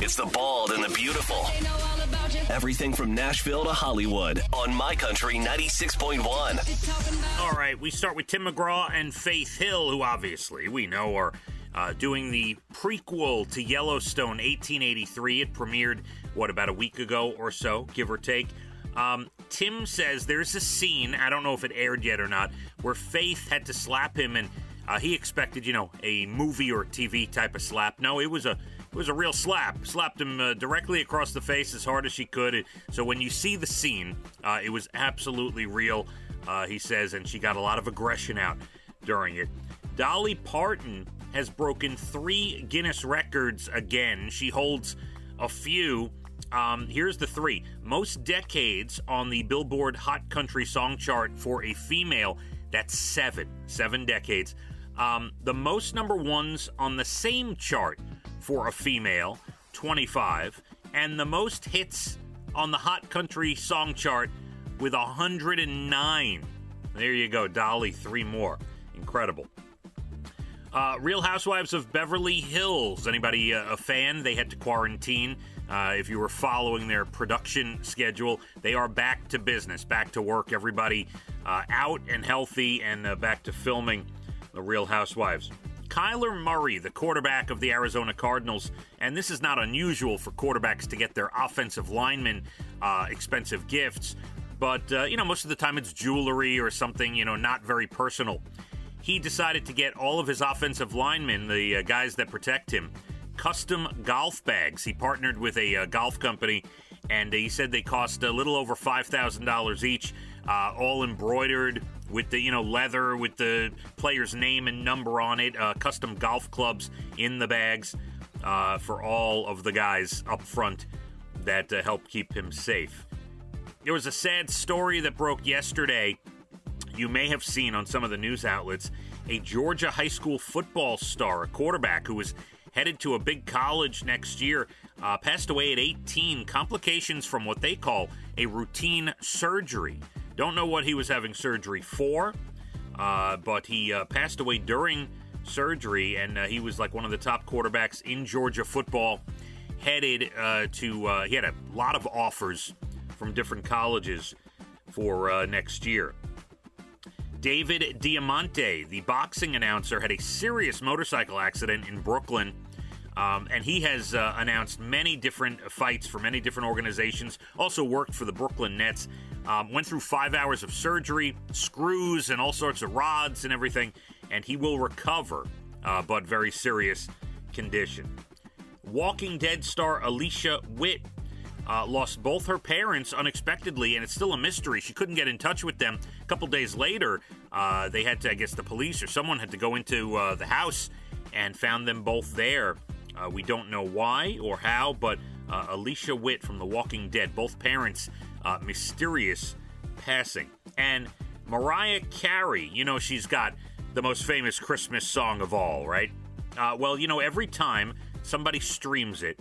It's the bald and the beautiful. Everything from Nashville to Hollywood on My Country 96.1. All right, we start with Tim McGraw and Faith Hill, who obviously we know are doing the prequel to Yellowstone 1883. It premiered, about a week ago or so, give or take. Tim says there's a scene, I don't know if it aired yet or not, where Faith had to slap him, and he expected, a movie or TV type of slap. No, it was a real slap. Slapped him directly across the face as hard as she could. So when you see the scene, it was absolutely real, he says, and she got a lot of aggression out during it. Dolly Parton has broken 3 Guinness records again. She holds a few. Here's the 3. Most decades on the Billboard Hot Country song chart for a female. That's 7 decades. The most number ones on the same chart for a female, 25. And the most hits on the Hot Country song chart with 109. There you go, Dolly, 3 more. Incredible. Real Housewives of Beverly Hills. Anybody a fan? They had to quarantine. If you were following their production schedule, they are back to business, back to work. Everybody out and healthy and back to filming the Real Housewives. Kyler Murray, the quarterback of the Arizona Cardinals, and this is not unusual for quarterbacks to get their offensive linemen expensive gifts, but, most of the time it's jewelry or something, not very personal. He decided to get all of his offensive linemen, the guys that protect him, custom golf bags. He partnered with a golf company, and he said they cost a little over $5,000 each, all embroidered with the, leather with the player's name and number on it, custom golf clubs in the bags for all of the guys up front that help keep him safe. There was a sad story that broke yesterday. You may have seen on some of the news outlets, a Georgia high school football star, a quarterback who was headed to a big college next year, passed away at 18. Complications from what they call a routine surgery. Don't know what he was having surgery for, but he passed away during surgery, and he was like one of the top quarterbacks in Georgia football, headed to, he had a lot of offers from different colleges for next year. David Diamante, the boxing announcer, had a serious motorcycle accident in Brooklyn, and he has announced many different fights for many different organizations, also worked for the Brooklyn Nets, went through 5 hours of surgery, screws and all sorts of rods and everything, and he will recover, but very serious condition. Walking Dead star Alicia Witt lost both her parents unexpectedly, and it's still a mystery. She couldn't get in touch with them. A couple days later, they had to, I guess the police or someone had to go into the house and found them both there. We don't know why or how, but Alicia Witt from The Walking Dead, both parents, mysterious passing. And Mariah Carey, she's got the most famous Christmas song of all, right? Every time somebody streams it,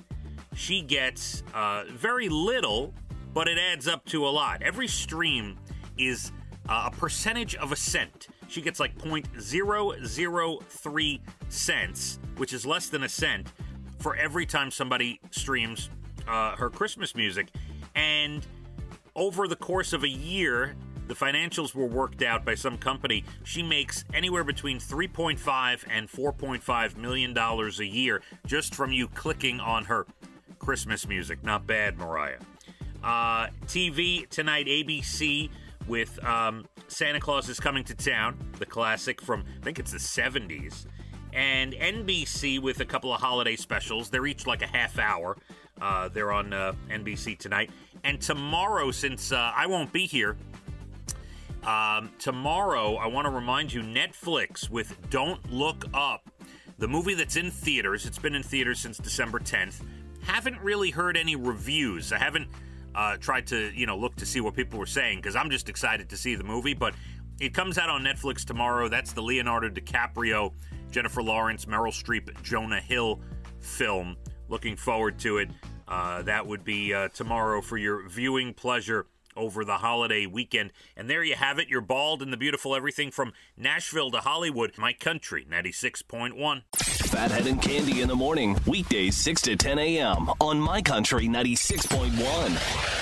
she gets very little, but it adds up to a lot. Every stream is a percentage of a cent. She gets like 0.003 cents, which is less than a cent, for every time somebody streams her Christmas music. And over the course of a year, the financials were worked out by some company. She makes anywhere between $3.5 and $4.5 million a year just from you clicking on her Christmas music. Not bad, Mariah. TV tonight, ABC with Santa Claus is Coming to Town, the classic from, I think it's the 70s. And NBC with a couple of holiday specials. They're each like a half hour. They're on NBC tonight. And tomorrow, since I won't be here, tomorrow I want to remind you, Netflix with Don't Look Up, the movie that's in theaters. It's been in theaters since December 10th. Haven't really heard any reviews. I haven't tried to, look to see what people were saying, because I'm just excited to see the movie. But it comes out on Netflix tomorrow. That's the Leonardo DiCaprio, Jennifer Lawrence, Meryl Streep, Jonah Hill film. Looking forward to it. That would be tomorrow for your viewing pleasure over the holiday weekend. And there you have it, your bald and the beautiful, everything from Nashville to Hollywood. My Country 96.1. Phathead and Cande in the morning, weekdays 6 to 10 a.m. on My Country 96.1.